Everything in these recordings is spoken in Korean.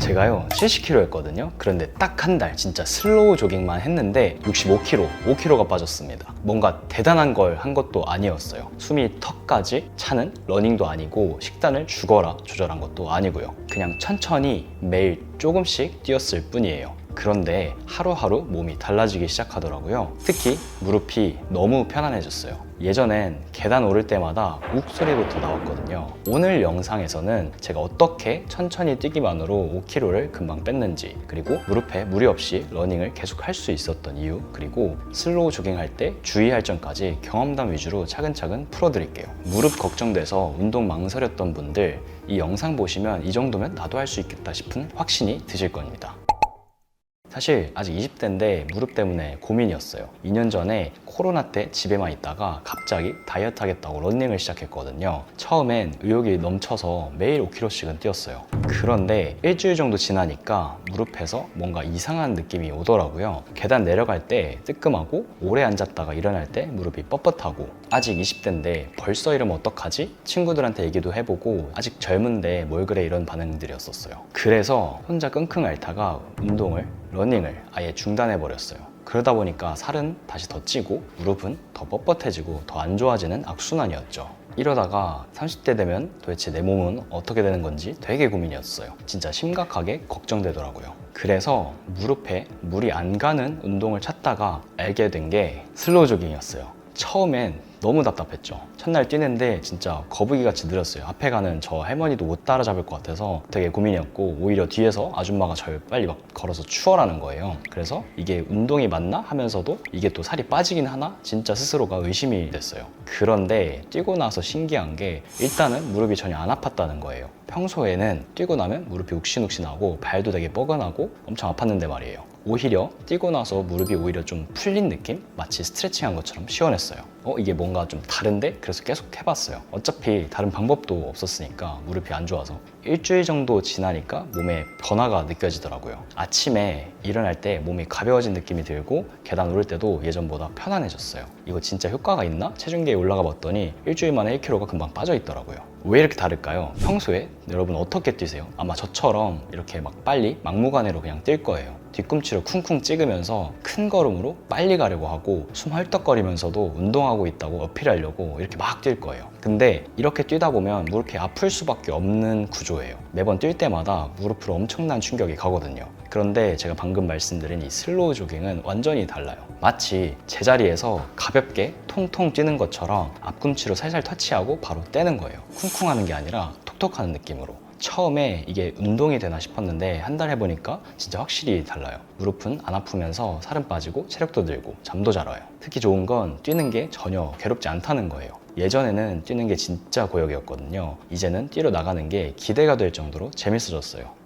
제가요 70kg였거든요. 그런데 딱 한 달 진짜 슬로우 조깅만 했는데 65kg, 5kg가 빠졌습니다. 뭔가 대단한 걸 한 것도 아니었어요. 숨이 턱까지 차는 러닝도 아니고 식단을 죽어라 조절한 것도 아니고요. 그냥 천천히 매일 조금씩 뛰었을 뿐이에요. 그런데 하루하루 몸이 달라지기 시작하더라고요. 특히 무릎이 너무 편안해졌어요. 예전엔 계단 오를 때마다 욱 소리부터 나왔거든요. 오늘 영상에서는 제가 어떻게 천천히 뛰기만으로 5kg를 금방 뺐는지, 그리고 무릎에 무리 없이 러닝을 계속 할 수 있었던 이유, 그리고 슬로우 조깅할 때 주의할 점까지 경험담 위주로 차근차근 풀어드릴게요. 무릎 걱정돼서 운동 망설였던 분들, 이 영상 보시면 이 정도면 나도 할 수 있겠다 싶은 확신이 드실 겁니다. 사실 아직 20대인데 무릎 때문에 고민이었어요. 2년 전에 코로나 때 집에만 있다가 갑자기 다이어트 하겠다고 러닝을 시작했거든요. 처음엔 의욕이 넘쳐서 매일 5km씩은 뛰었어요. 그런데 일주일 정도 지나니까 무릎에서 뭔가 이상한 느낌이 오더라고요. 계단 내려갈 때 뜨끔하고, 오래 앉았다가 일어날 때 무릎이 뻣뻣하고, 아직 20대인데 벌써 이러면 어떡하지? 친구들한테 얘기도 해보고 아직 젊은데 뭘 그래 이런 반응들이었었어요. 그래서 혼자 끙끙 앓다가 러닝을 아예 중단해버렸어요. 그러다 보니까 살은 다시 더 찌고 무릎은 더 뻣뻣해지고 더 안 좋아지는 악순환이었죠. 이러다가 30대 되면 도대체 내 몸은 어떻게 되는 건지 되게 고민이었어요. 진짜 심각하게 걱정되더라고요. 그래서 무릎에 물이 안 가는 운동을 찾다가 알게 된 게 슬로우 조깅이었어요. 처음엔 너무 답답했죠. 첫날 뛰는데 진짜 거북이같이 느렸어요. 앞에 가는 저 할머니도 못 따라잡을 것 같아서 되게 고민이었고, 오히려 뒤에서 아줌마가 저를 빨리 막 걸어서 추월하는 거예요. 그래서 이게 운동이 맞나 하면서도 이게 또 살이 빠지긴 하나? 진짜 스스로가 의심이 됐어요. 그런데 뛰고 나서 신기한 게 일단은 무릎이 전혀 안 아팠다는 거예요. 평소에는 뛰고 나면 무릎이 욱신욱신하고 발도 되게 뻐근하고 엄청 아팠는데 말이에요. 오히려 뛰고 나서 무릎이 오히려 좀 풀린 느낌? 마치 스트레칭한 것처럼 시원했어요. 이게 뭔가 좀 다른데? 그래서 계속 해봤어요. 어차피 다른 방법도 없었으니까, 무릎이 안 좋아서. 일주일 정도 지나니까 몸에 변화가 느껴지더라고요. 아침에 일어날 때 몸이 가벼워진 느낌이 들고, 계단 오를 때도 예전보다 편안해졌어요. 이거 진짜 효과가 있나? 체중계에 올라가 봤더니 일주일 만에 1kg가 금방 빠져 있더라고요. 왜 이렇게 다를까요? 평소에 여러분 어떻게 뛰세요? 아마 저처럼 이렇게 막 빨리 막무가내로 그냥 뛸 거예요. 뒤꿈치로 쿵쿵 찍으면서 큰 걸음으로 빨리 가려고 하고, 숨 헐떡거리면서도 운동하고 있다고 어필하려고 이렇게 막 뛸 거예요. 근데 이렇게 뛰다 보면 무릎이 아플 수밖에 없는 구조예요. 매번 뛸 때마다 무릎으로 엄청난 충격이 가거든요. 그런데 제가 방금 말씀드린 이 슬로우 조깅은 완전히 달라요. 마치 제자리에서 가볍게 통통 뛰는 것처럼 앞꿈치로 살살 터치하고 바로 떼는 거예요. 쿵쿵 하는 게 아니라 톡톡 하는 느낌으로. 처음에 이게 운동이 되나 싶었는데 한 달 해보니까 진짜 확실히 달라요. 무릎은 안 아프면서 살은 빠지고 체력도 늘고 잠도 잘 와요. 특히 좋은 건 뛰는 게 전혀 괴롭지 않다는 거예요. 예전에는 뛰는 게 진짜 고역이었거든요. 이제는 뛰러 나가는 게 기대가 될 정도로 재밌어졌어요.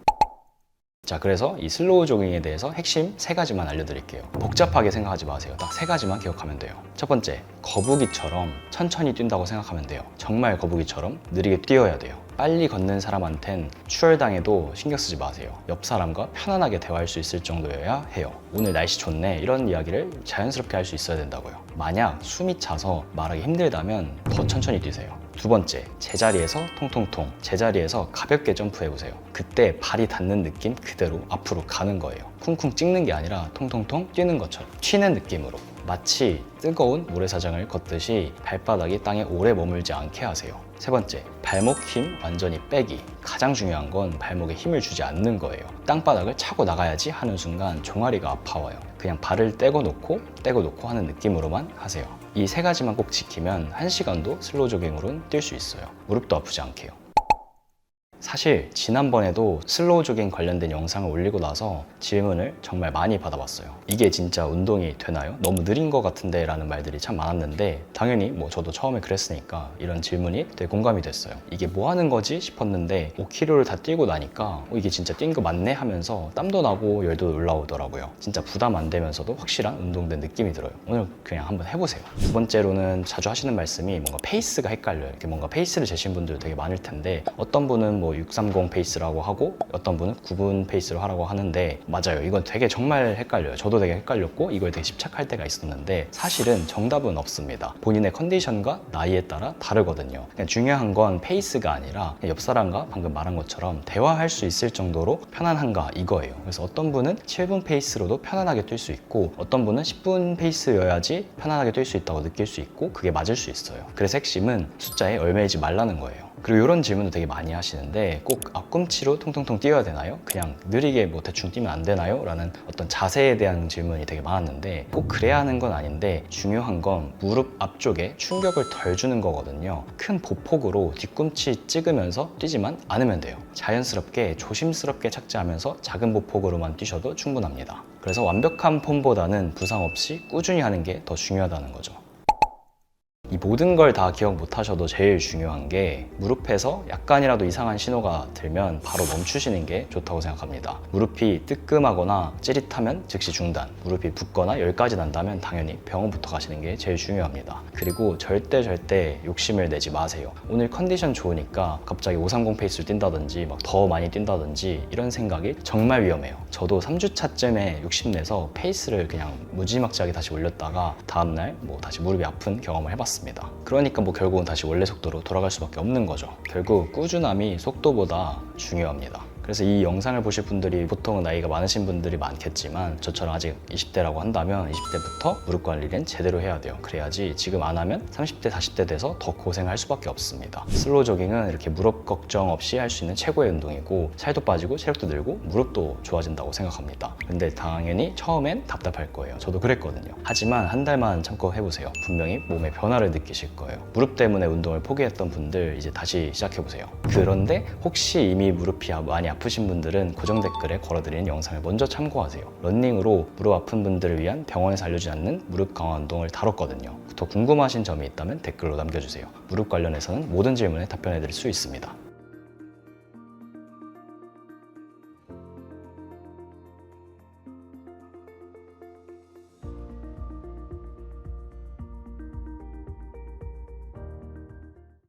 자, 그래서 이 슬로우 조깅에 대해서 핵심 3가지만 알려드릴게요. 복잡하게 생각하지 마세요. 딱 3가지만 기억하면 돼요. 첫 번째, 거북이처럼 천천히 뛴다고 생각하면 돼요. 정말 거북이처럼 느리게 뛰어야 돼요. 빨리 걷는 사람한텐 추월당해도 신경 쓰지 마세요. 옆 사람과 편안하게 대화할 수 있을 정도여야 해요. 오늘 날씨 좋네, 이런 이야기를 자연스럽게 할 수 있어야 된다고요. 만약 숨이 차서 말하기 힘들다면 더 천천히 뛰세요. 두 번째, 제자리에서 통통통, 제자리에서 가볍게 점프해보세요. 그때 발이 닿는 느낌 그대로 앞으로 가는 거예요. 쿵쿵 찍는 게 아니라 통통통 뛰는 것처럼 튀는 느낌으로. 마치 뜨거운 모래사장을 걷듯이 발바닥이 땅에 오래 머물지 않게 하세요. 세 번째, 발목 힘 완전히 빼기. 가장 중요한 건 발목에 힘을 주지 않는 거예요. 땅바닥을 차고 나가야지 하는 순간 종아리가 아파와요. 그냥 발을 떼고 놓고 하는 느낌으로만 하세요. 이 3가지만 꼭 지키면 1시간도 슬로우 조깅으로는 뛸 수 있어요. 무릎도 아프지 않게요. 사실 지난번에도 슬로우 조깅 관련된 영상을 올리고 나서 질문을 정말 많이 받아봤어요. 이게 진짜 운동이 되나요? 너무 느린 것 같은데 라는 말들이 참 많았는데, 당연히 저도 처음에 그랬으니까 이런 질문이 되게 공감이 됐어요. 이게 뭐 하는 거지 싶었는데 5km를 다 뛰고 나니까 이게 진짜 뛴 거 맞네 하면서 땀도 나고 열도 올라오더라고요. 진짜 부담 안 되면서도 확실한 운동된 느낌이 들어요. 오늘 그냥 한번 해보세요. 두 번째로는 자주 하시는 말씀이 뭔가 페이스가 헷갈려요. 이렇게 뭔가 페이스를 재신 분들 되게 많을 텐데, 어떤 분은 분은 630 페이스라고 하고 어떤 분은 9분 페이스로 하라고 하는데 맞아요. 이건 되게 정말 헷갈려요. 저도 되게 헷갈렸고 이걸 되게 집착할 때가 있었는데 사실은 정답은 없습니다. 본인의 컨디션과 나이에 따라 다르거든요. 그냥 중요한 건 페이스가 아니라 옆 사람과 방금 말한 것처럼 대화할 수 있을 정도로 편안한가 이거예요. 그래서 어떤 분은 7분 페이스로도 편안하게 뛸 수 있고 어떤 분은 10분 페이스여야지 편안하게 뛸 수 있다고 느낄 수 있고 그게 맞을 수 있어요. 그래서 핵심은 숫자에 얽매이지 말라는 거예요. 그리고 이런 질문도 되게 많이 하시는데 꼭 앞꿈치로 통통통 뛰어야 되나요? 그냥 느리게 뭐 대충 뛰면 안 되나요? 라는 어떤 자세에 대한 질문이 되게 많았는데 꼭 그래야 하는 건 아닌데 중요한 건 무릎 앞쪽에 충격을 덜 주는 거거든요. 큰 보폭으로 뒤꿈치 찍으면서 뛰지만 않으면 돼요. 자연스럽게 조심스럽게 착지하면서 작은 보폭으로만 뛰셔도 충분합니다. 그래서 완벽한 폼보다는 부상 없이 꾸준히 하는 게 더 중요하다는 거죠. 이 모든 걸 다 기억 못 하셔도 제일 중요한 게 무릎에서 약간이라도 이상한 신호가 들면 바로 멈추시는 게 좋다고 생각합니다. 무릎이 뜨끔하거나 찌릿하면 즉시 중단, 무릎이 붓거나 열까지 난다면 당연히 병원부터 가시는 게 제일 중요합니다. 그리고 절대 욕심을 내지 마세요. 오늘 컨디션 좋으니까 갑자기 530 페이스를 뛴다든지 막 더 많이 뛴다든지 이런 생각이 정말 위험해요. 저도 3주차쯤에 욕심내서 페이스를 그냥 무지막지하게 다시 올렸다가 다음날 뭐 다시 무릎이 아픈 경험을 해봤습니다. 그러니까 뭐 결국은 다시 원래 속도로 돌아갈 수밖에 없는 거죠. 결국 꾸준함이 속도보다 중요합니다. 그래서 이 영상을 보실 분들이 보통은 나이가 많으신 분들이 많겠지만 저처럼 아직 20대라고 한다면 20대부터 무릎 관리는 제대로 해야 돼요. 그래야지 지금 안 하면 30대, 40대 돼서 더 고생할 수밖에 없습니다. 슬로우 조깅은 이렇게 무릎 걱정 없이 할 수 있는 최고의 운동이고 살도 빠지고 체력도 늘고 무릎도 좋아진다고 생각합니다. 근데 당연히 처음엔 답답할 거예요. 저도 그랬거든요. 하지만 한 달만 참고 해보세요. 분명히 몸에 변화를 느끼실 거예요. 무릎 때문에 운동을 포기했던 분들 이제 다시 시작해보세요. 그런데 혹시 이미 무릎이 많이 아프신 분들은 고정 댓글에 걸어드리는 영상을 먼저 참고하세요. 런닝으로 무릎 아픈 분들을 위한 병원에서 알려주지 않는 무릎 강화 운동을 다뤘거든요. 더 궁금하신 점이 있다면 댓글로 남겨주세요. 무릎 관련해서는 모든 질문에 답변해드릴 수 있습니다.